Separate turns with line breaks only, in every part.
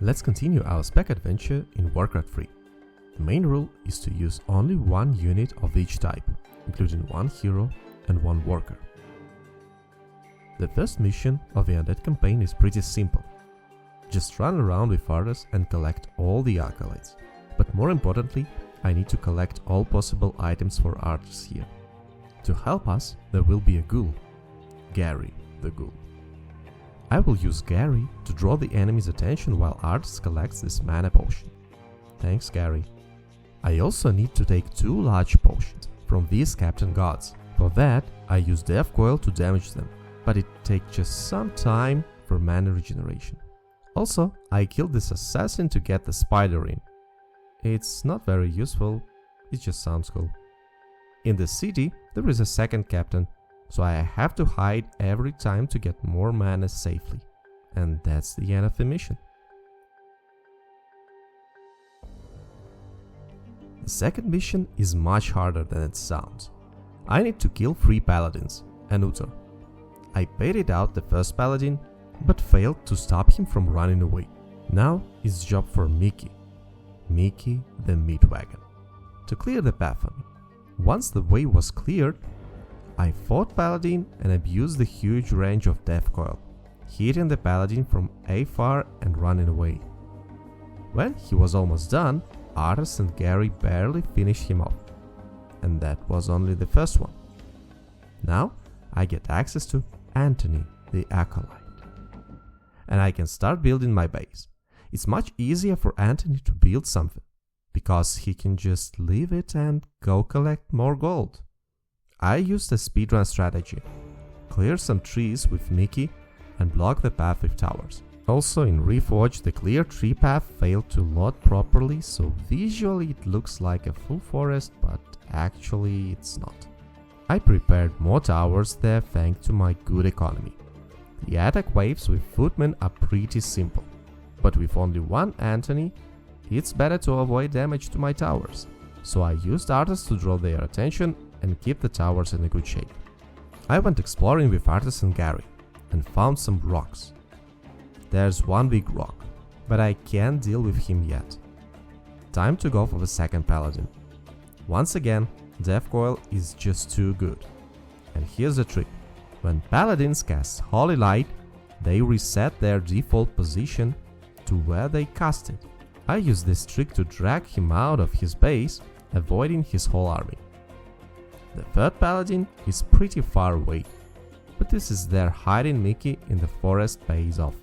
Let's continue our spec adventure in Warcraft 3. The main rule is to use only one unit of each type, including one hero and one worker. The first mission of the Undead Campaign is pretty simple. Just run around with artists and collect all the accolades. But more importantly, I need to collect all possible items for artists here. To help us, there will be a ghoul, Gary the Ghoul. I will use Gary to draw the enemy's attention while Artist collects this mana potion. Thanks, Gary. I also need to take 2 large potions from these Captain Gods. For that, I use Death Coil to damage them, but it takes just some time for mana regeneration. Also, I killed this assassin to get the spider ring. It's not very useful, it just sounds cool. In the city, there is a second captain, so I have to hide every time to get more mana safely. And that's the end of the mission. The second mission is much harder than it sounds. I need to kill 3 paladins and Uther. I baited out the first paladin, but failed to stop him from running away. Now it's job for Mickey the meat wagon, to clear the path for me. Once the way was cleared, I fought Paladin and abused the huge range of Death Coil, hitting the Paladin from afar and running away. When he was almost done, Arthas and Gary barely finished him off. And that was only the first one. Now I get access to Anthony the Acolyte. And I can start building my base. It's much easier for Anthony to build something, because he can just leave it and go collect more gold. I used a speedrun strategy, clear some trees with Mickey and block the path with towers. Also in Reforged, the clear tree path failed to load properly, so visually it looks like a full forest, but actually it's not. I prepared more towers there thanks to my good economy. The attack waves with footmen are pretty simple, but with only one Anthony, it's better to avoid damage to my towers, so I used artists to draw their attention and keep the towers in a good shape. I went exploring with Arthas and Gary and found some rocks. There's one big rock, but I can't deal with him yet. Time to go for the second paladin. Once again, Death Coil is just too good. And here's the trick. When paladins cast Holy Light, they reset their default position to where they cast it. I use this trick to drag him out of his base, avoiding his whole army. The third paladin is pretty far away, but this is their hiding Mickey in the forest pays off.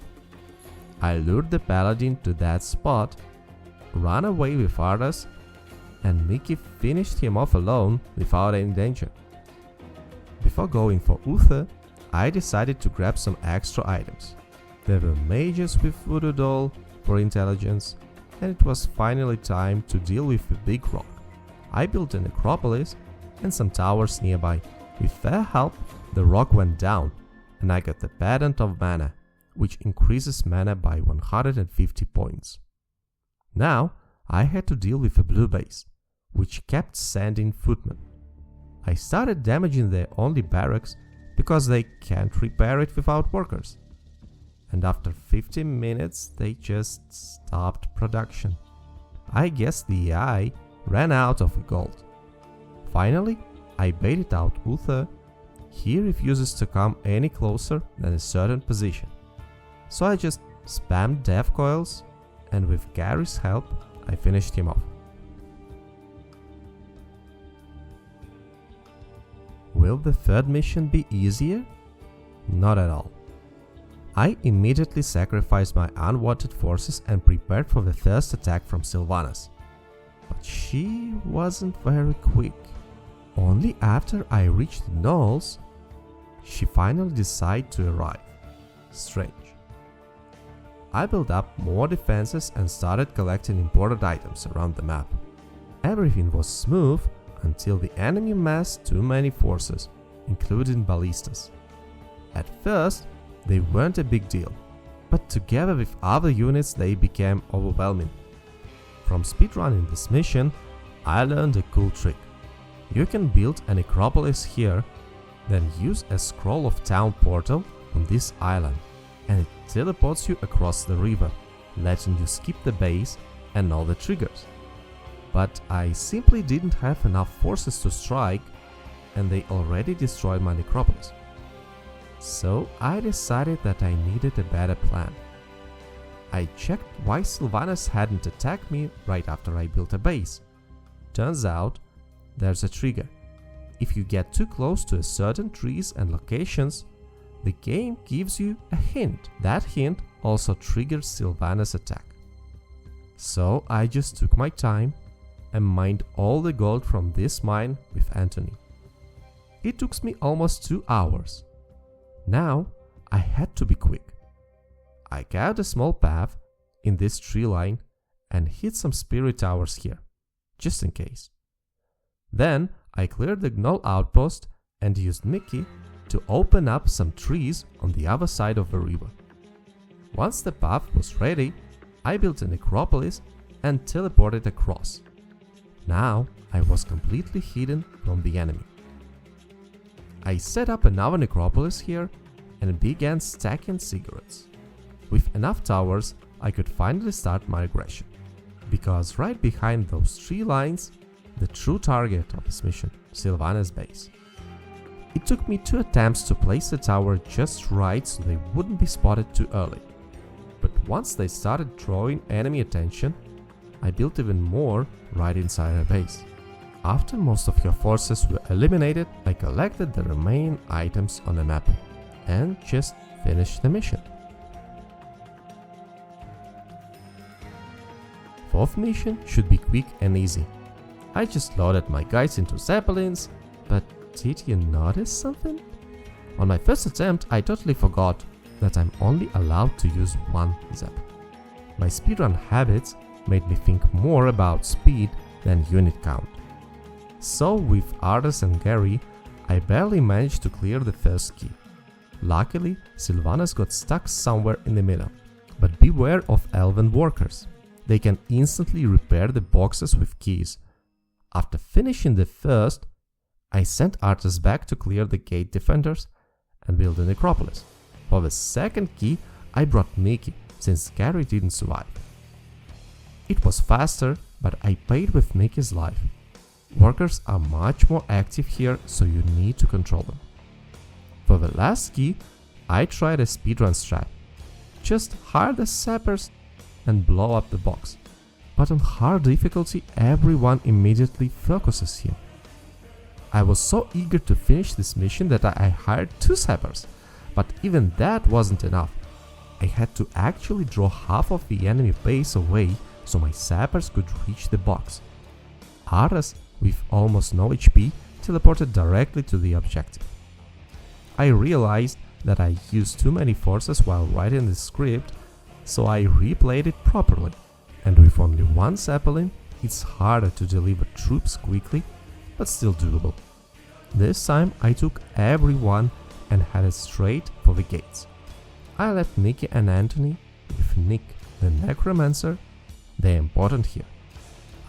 I lured the paladin to that spot, ran away with Arthas, and Mickey finished him off alone without any danger. Before going for Uther, I decided to grab some extra items. There were mages with Voodoo Doll for intelligence, and it was finally time to deal with the big rock. I built a necropolis and some towers nearby. With their help, the rock went down, and I got the Pendant of Mana, which increases mana by 150 points. Now, I had to deal with a blue base, which kept sending footmen. I started damaging their only barracks because they can't repair it without workers. And after 15 minutes, they just stopped production. I guess the AI ran out of gold. Finally, I baited out Uther. He refuses to come any closer than a certain position. So I just spammed Death Coils, and with Gary's help, I finished him off. Will the third mission be easier? Not at all. I immediately sacrificed my unwanted forces and prepared for the first attack from Sylvanas. But she wasn't very quick. Only after I reached the Knolls, she finally decided to arrive. Strange. I built up more defenses and started collecting important items around the map. Everything was smooth until the enemy massed too many forces, including ballistas. At first, they weren't a big deal, but together with other units they became overwhelming. From speedrunning this mission, I learned a cool trick. You can build a necropolis here, then use a Scroll of Town portal on this island, and it teleports you across the river. letting you skip the base and all the triggers. But I simply didn't have enough forces to strike, and they already destroyed my necropolis. So I decided that I needed a better plan. I checked why Sylvanas hadn't attacked me right after I built a base. Turns out, there's a trigger. If you get too close to a certain trees and locations, the game gives you a hint. That hint also triggers Sylvanas' attack. So I just took my time and mined all the gold from this mine with Anthony. It took me almost 2 hours. Now I had to be quick. I carved a small path in this tree line and hit some spirit towers here, just in case. Then I cleared the gnoll outpost and used Mickey to open up some trees on the other side of the river. Once the path was ready, I built a necropolis and teleported across. Now I was completely hidden from the enemy. I set up another necropolis here and began stacking cigarettes. With enough towers, I could finally start my aggression, because right behind those tree lines, the true target of this mission, Sylvanas' base. It took me 2 attempts to place the tower just right so they wouldn't be spotted too early. But once they started drawing enemy attention, I built even more right inside her base. After most of her forces were eliminated, I collected the remaining items on the map and just finished the mission. Fourth mission should be quick and easy. I just loaded my guys into zeppelins, but did you notice something? On my first attempt, I totally forgot that I'm only allowed to use 1 zeppelin. My speedrun habits made me think more about speed than unit count. So with Ardas and Gary, I barely managed to clear the first key. Luckily, Sylvanas got stuck somewhere in the middle, but beware of elven workers. They can instantly repair the boxes with keys. After finishing the first, I sent Ardas back to clear the gate defenders and build a necropolis. For the second key, I brought Mickey, since Gary didn't survive. It was faster, but I paid with Mickey's life. Workers are much more active here, so you need to control them. For the last key, I tried a speedrun strat. Just hire the sappers and blow up the box. But on hard difficulty, everyone immediately focuses here. I was so eager to finish this mission that I hired 2 sappers, but even that wasn't enough. I had to actually draw half of the enemy base away so my sappers could reach the box. Ardas, with almost no HP, teleported directly to the objective. I realized that I used too many forces while writing the script, so I replayed it properly, and with only 1 zeppelin, it's harder to deliver troops quickly, but still doable. This time I took everyone and headed straight for the gates. I left Mickey and Anthony with Nick, the necromancer, they're important here,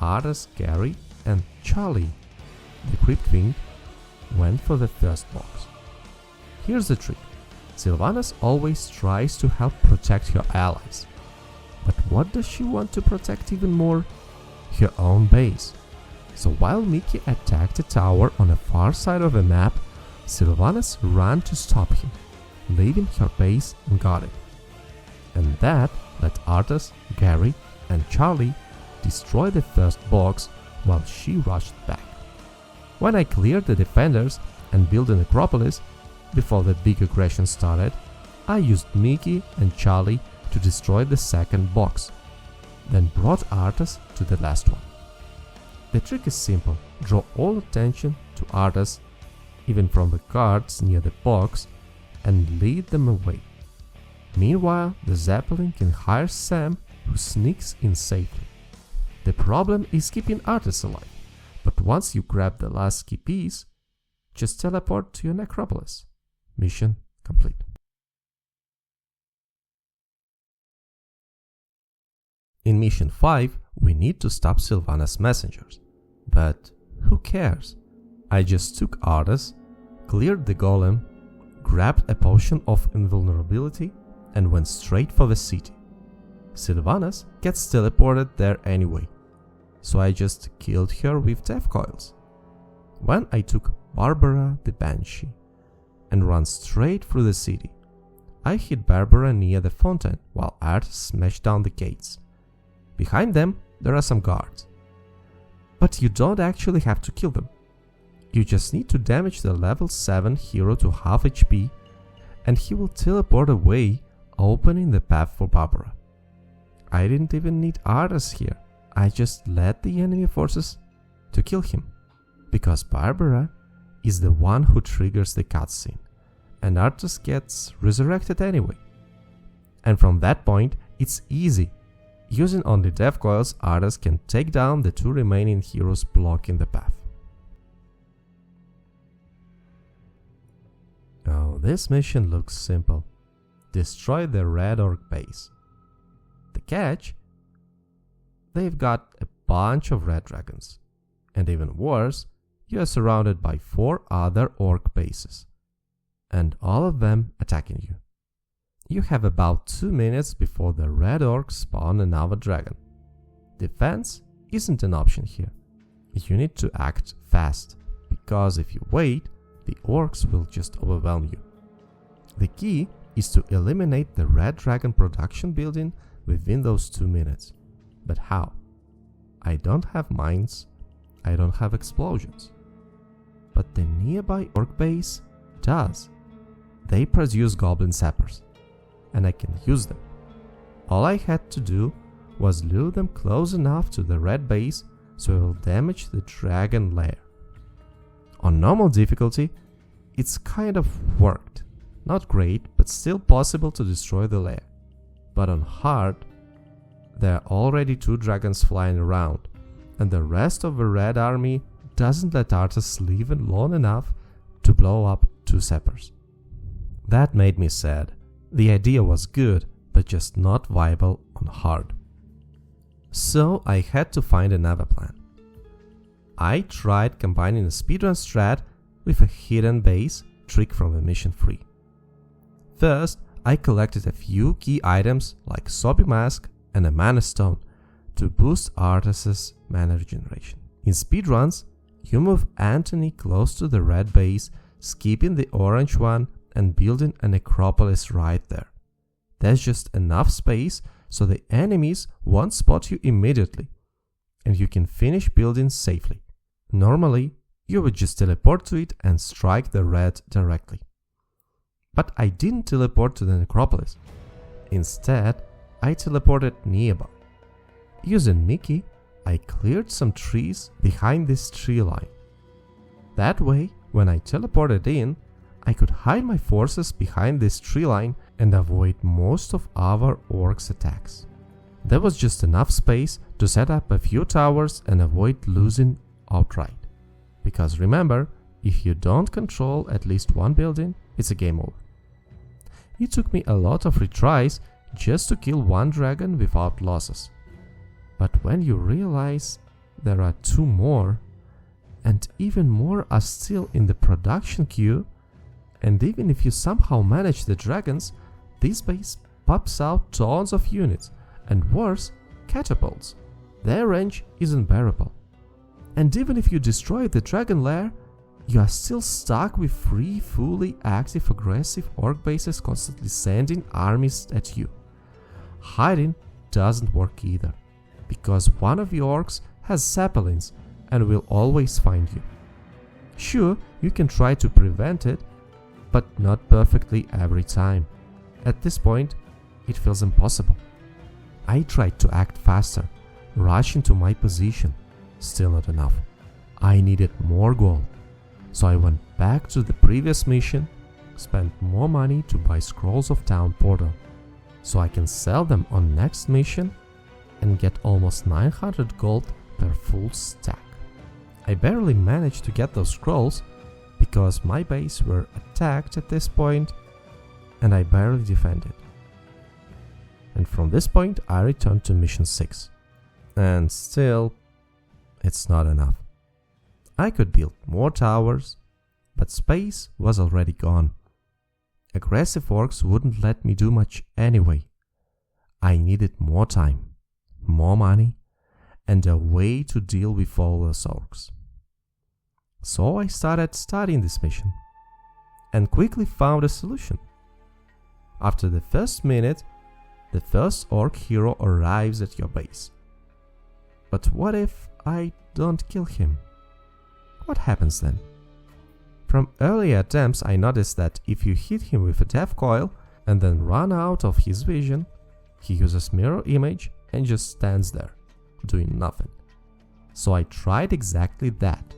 Ardas, Gary, and Charlie, the crypt fiend, went for the first box. Here's the trick. Sylvanas always tries to help protect her allies. But what does she want to protect even more? Her own base. So while Mickey attacked the tower on the far side of the map, Sylvanas ran to stop him, leaving her base unguarded. And that let Ardas, Gary, and Charlie destroy the first box while she rushed back. When I cleared the defenders and built a necropolis, before the big aggression started, I used Mickey and Charlie to destroy the second box, then brought Ardas to the last one. The trick is simple: draw all attention to Ardas, even from the guards near the box, and lead them away. Meanwhile, the Zeppelin can hire Sam, who sneaks in safely. The problem is keeping Ardas alive, but once you grab the last key piece, just teleport to your necropolis. Mission complete. In Mission 5, we need to stop Sylvanas' messengers. But who cares? I just took Ardas, cleared the golem, grabbed a potion of invulnerability, and went straight for the city. Sylvanas gets teleported there anyway, so I just killed her with death coils. When I took Barbara the Banshee and ran straight through the city, I hit Barbara near the fountain while Arthas smashed down the gates. Behind them there are some guards. But you don't actually have to kill them. You just need to damage the level 7 hero to half HP and he will teleport away, opening the path for Barbara. I didn't even need Arthas here, I just led the enemy forces to kill him, because Barbara is the one who triggers the cutscene, and Arthas gets resurrected anyway. And from that point, it's easy. Using only death coils, Arthas can take down the 2 remaining heroes blocking the path. Oh, this mission looks simple. Destroy the Red Orc base. The catch? They've got a bunch of red dragons. And even worse, you are surrounded by 4 other orc bases, and all of them attacking you. You have about 2 minutes before the red orcs spawn another dragon. Defense isn't an option here. You need to act fast, because if you wait, the orcs will just overwhelm you. The key is to eliminate the red dragon production building within those 2 minutes. But how? I don't have mines, I don't have explosions. But the nearby orc base does. They produce goblin sappers, and I can use them. All I had to do was lure them close enough to the red base so it will damage the dragon lair. On normal difficulty, it's kind of worked. Not great, but still possible to destroy the lair. But on hard, there are already 2 dragons flying around, and the rest of the red army doesn't let Arthas leave it long enough to blow up 2 sappers. That made me sad. The idea was good, but just not viable on hard. So I had to find another plan. I tried combining a speedrun strat with a hidden base trick from the mission 3. First, I collected a few key items like Sobi Mask and a Mana Stone to boost Arthas' mana regeneration. In speedruns, you move Anthony close to the red base, skipping the orange one and building a necropolis right there. There's just enough space so the enemies won't spot you immediately, and you can finish building safely. Normally, you would just teleport to it and strike the red directly. But I didn't teleport to the necropolis. Instead, I teleported nearby. Using Mickey, I cleared some trees behind this tree line. That way, when I teleported in, I could hide my forces behind this tree line and avoid most of our orcs' attacks. There was just enough space to set up a few towers and avoid losing outright. Because remember, if you don't control at least one building, it's a game over. It took me a lot of retries just to kill one dragon without losses. But when you realize there are 2 more, and even more are still in the production queue, and even if you somehow manage the dragons, this base pops out tons of units, and worse, catapults. Their range is unbearable. And even if you destroy the dragon lair, you are still stuck with 3 fully active aggressive orc bases constantly sending armies at you. Hiding doesn't work either, because one of the orcs has zeppelins and will always find you. Sure, you can try to prevent it, but not perfectly every time. At this point, it feels impossible. I tried to act faster, rush into my position. Still not enough. I needed more gold. So I went back to the previous mission, spent more money to buy Scrolls of Town Portal, so I can sell them on next mission and get almost 900 gold per full stack. I barely managed to get those scrolls because my base were attacked at this point and I barely defended. And from this point I returned to mission 6. And still, it's not enough. I could build more towers, but space was already gone. Aggressive orcs wouldn't let me do much anyway. I needed more time, more money, and a way to deal with all those orcs. So I started studying this mission, and quickly found a solution. After the first minute, the first orc hero arrives at your base. But what if I don't kill him? What happens then? From earlier attempts I noticed that if you hit him with a death coil and then run out of his vision, he uses mirror image and just stands there, doing nothing. So I tried exactly that,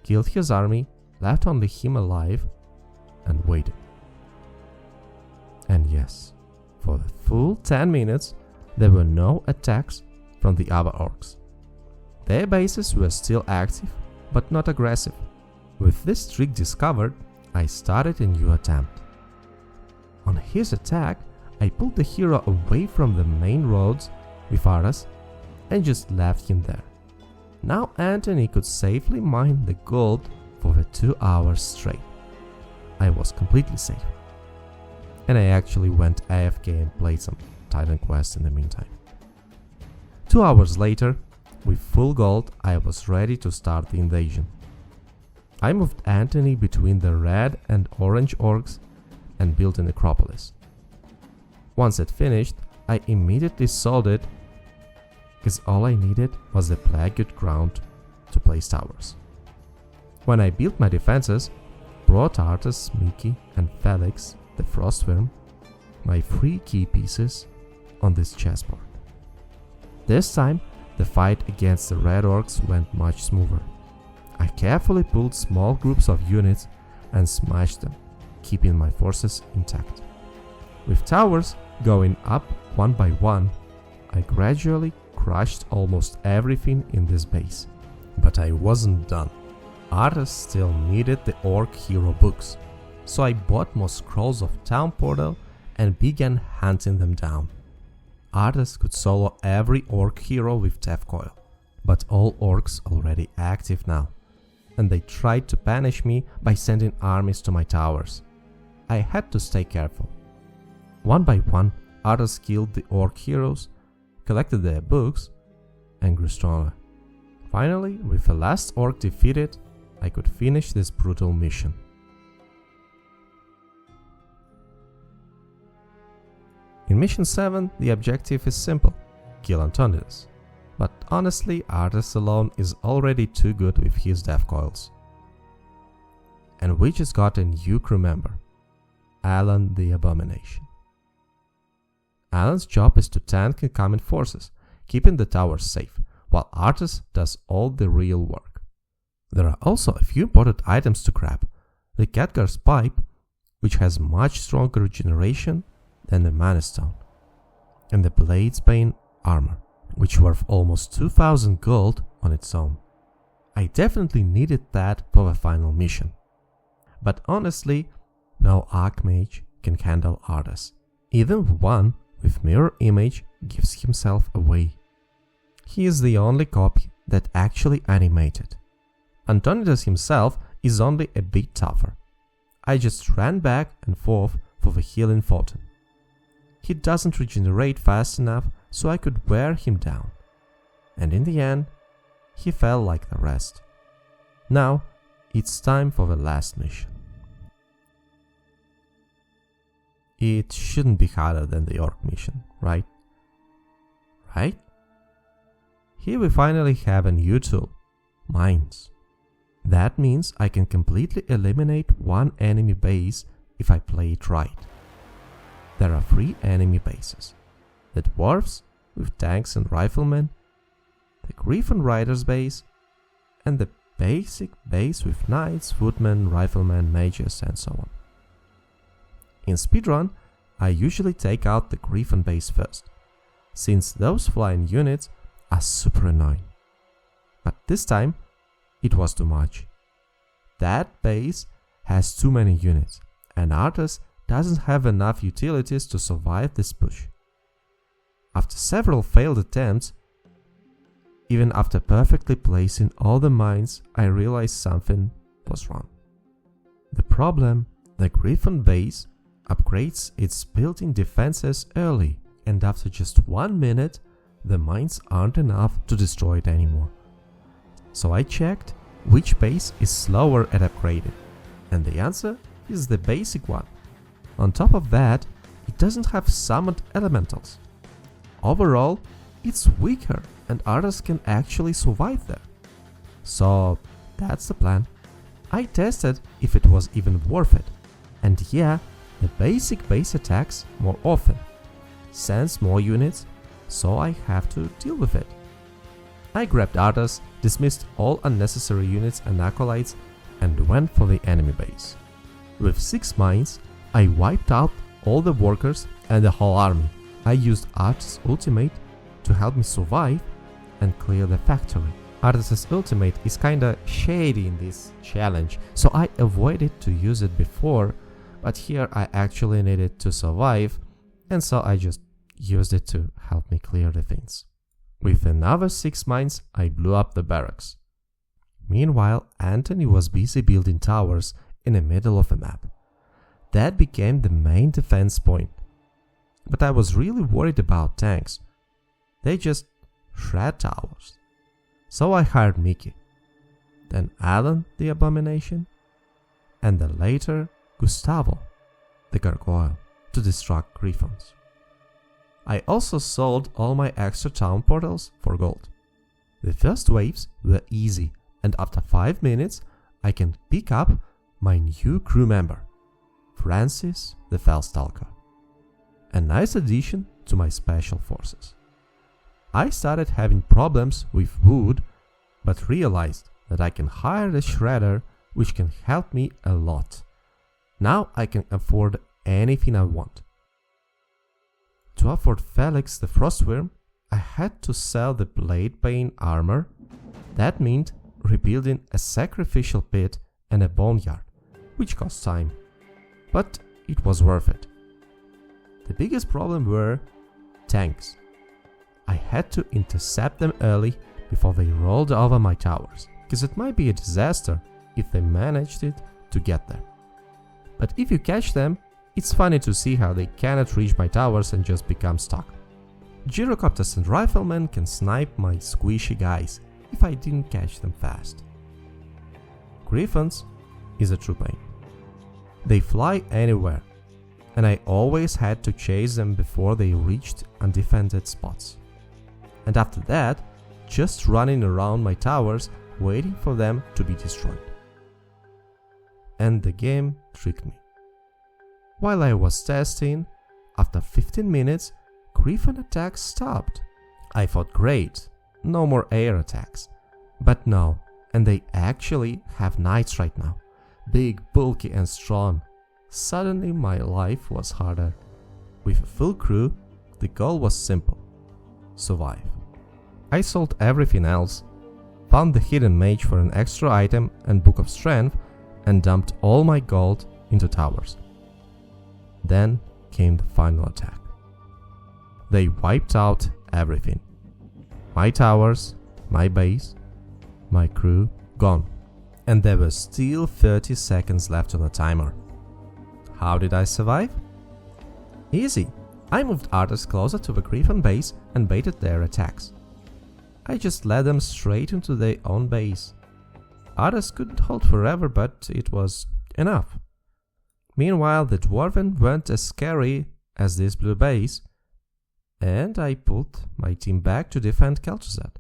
killed his army, left only him alive, and waited. And yes, for the full 10 minutes, there were no attacks from the other orcs. Their bases were still active, but not aggressive. With this trick discovered, I started a new attempt. On his attack, I pulled the hero away from the main roads with arrows and just left him there. Now Anthony could safely mine the gold for the 2 hours straight. I was completely safe. And I actually went AFK and played some Titan Quest in the meantime. 2 hours later, with full gold, I was ready to start the invasion. I moved Anthony between the red and orange orcs and built a necropolis. Once it finished, I immediately sold it because all I needed was the plagued ground to place towers. When I built my defenses, brought Arthas, Mickey and Felix, the Frostworm, my 3 key pieces, on this chessboard. This time, the fight against the red orcs went much smoother. I carefully pulled small groups of units and smashed them, keeping my forces intact. With towers going up one by one, I gradually crushed almost everything in this base. But I wasn't done. Arthas still needed the orc hero books, so I bought more scrolls of Town Portal and began hunting them down. Arthas could solo every orc hero with Death Coil, but all orcs already active now, and they tried to punish me by sending armies to my towers. I had to stay careful. One by one, Arthas killed the orc heroes, collected their books, and grew stronger. Finally, with the last orc defeated, I could finish this brutal mission. In Mission 7, the objective is simple: kill Antonidas. But honestly, Arthas alone is already too good with his death coils. And we just got a new crew member, Alan the Abomination. Alan's job is to tank incoming forces, keeping the towers safe, while Arthas does all the real work. There are also a few important items to grab: the Khadgar's pipe, which has much stronger regeneration than the Mana Stone, and the Bladesbane armor, which worth almost 2000 gold on its own. I definitely needed that for the final mission. But honestly, no Archmage can handle Arthas. Even one with mirror image gives himself away. He is the only copy that actually animated. Antonidas himself is only a bit tougher. I just ran back and forth for the healing fountain. He doesn't regenerate fast enough, so I could wear him down. And in the end, he fell like the rest. Now, it's time for the last mission. It shouldn't be harder than the orc mission, right? Right? Here we finally have a new tool: mines. That means I can completely eliminate one enemy base if I play it right. There are 3 enemy bases: the dwarves with tanks and riflemen, the Griffin Riders base, and the basic base with knights, footmen, riflemen, mages, and so on. In speedrun, I usually take out the Griffin base first, since those flying units are super annoying. But this time, it was too much. That base has too many units, and Arthas doesn't have enough utilities to survive this push. After several failed attempts, even after perfectly placing all the mines, I realized something was wrong. The problem: the Griffin base upgrades its built-in defenses early and after just 1 minute, the mines aren't enough to destroy it anymore. So I checked which base is slower at upgrading, and the answer is the basic one. On top of that, it doesn't have summoned elementals. Overall, it's weaker and others can actually survive there. So that's the plan. I tested if it was even worth it, and yeah, the basic base attacks more often, sends more units, so I have to deal with it. I grabbed others, dismissed all unnecessary units and acolytes, and went for the enemy base. With 6 mines, I wiped out all the workers and the whole army. I used Arthas' ultimate to help me survive and clear the factory. Arthas' ultimate is kinda shady in this challenge, so I avoided to use it before, but here I actually needed to survive, and so I just used it to help me clear the things. With another 6 mines, I blew up the barracks. Meanwhile, Anthony was busy building towers in the middle of the map. That became the main defense point. But I was really worried about tanks. They just shred towers. So I hired Mickey, then Alan the Abomination, and then later Gustavo the Gargoyle to distract Griffons. I also sold all my extra town portals for gold. The first waves were easy, and after 5 minutes I can pick up my new crew member, Francis the Fellstalker. A nice addition to my special forces. I started having problems with wood, but realized that I can hire a shredder, which can help me a lot. Now I can afford anything I want. To afford Felix the Frostworm, I had to sell the Blade Bane armor. That meant rebuilding a sacrificial pit and a boneyard, which cost time. But it was worth it. The biggest problem were tanks. I had to intercept them early before they rolled over my towers, because it might be a disaster if they managed it to get there. But if you catch them, it's funny to see how they cannot reach my towers and just become stuck. Gyrocopters and riflemen can snipe my squishy guys if I didn't catch them fast. Griffons is a true pain. They fly anywhere, and I always had to chase them before they reached undefended spots. And after that, just running around my towers waiting for them to be destroyed. And the game tricked me. While I was testing, after 15 minutes, Griffon attacks stopped. I thought great, no more air attacks. But no, and they actually have knights right now. Big, bulky and strong. Suddenly my life was harder. With a full crew, the goal was simple. Survive. I sold everything else, found the hidden mage for an extra item and book of strength, and dumped all my gold into towers. Then came the final attack. They wiped out everything. My towers, my base, my crew, gone. And there were still 30 seconds left on the timer. How did I survive? Easy. I moved artists closer to the Griffon base and baited their attacks. I just led them straight into their own base. Others couldn't hold forever, but it was enough. Meanwhile, the Dwarven weren't as scary as this blue base, and I put my team back to defend Kel'Thuzad.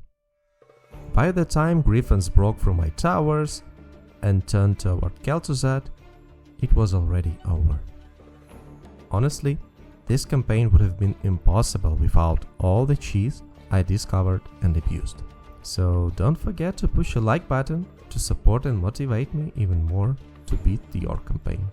By the time Griffons broke through my towers and turned toward Kel'Thuzad, it was already over. Honestly, this campaign would have been impossible without all the cheese I discovered and abused. So don't forget to push a like button to support and motivate me even more to beat the Orc campaign.